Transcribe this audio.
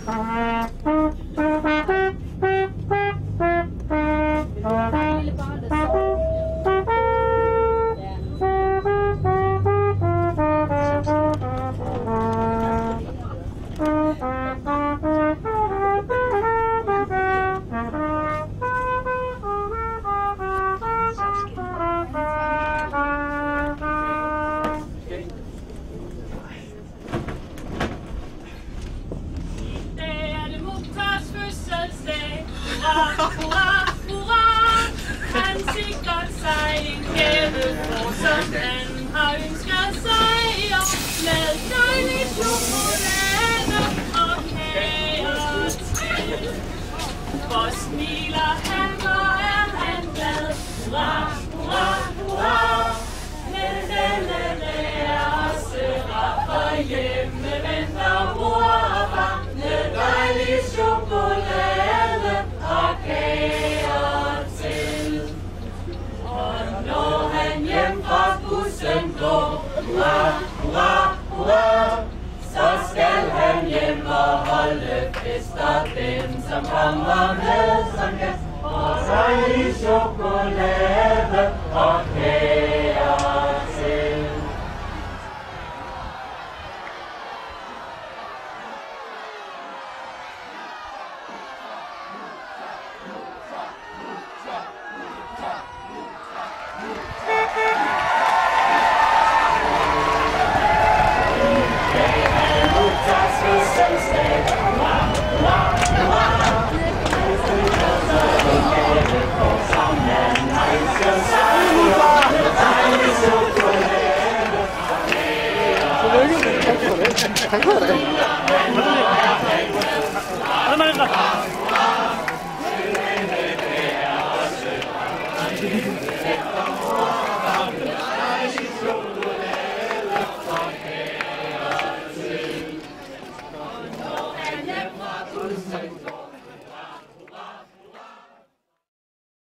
Hurra, hurra, han sikrer sig en gave, for som han har ønsket sig, og med dejlig chokolade og kager til. For smiler han, hvor er han glad. Hurra, hurra, hurra, for hjemme venter mor og far med dejlig chokolade og kager til. Og når han hjem fra bussen går, hurra, hurra, hurra, så skal han hjem og holde fest, og dem som kommer med som gæst får dejlig chokolade og kager til. Tak for det.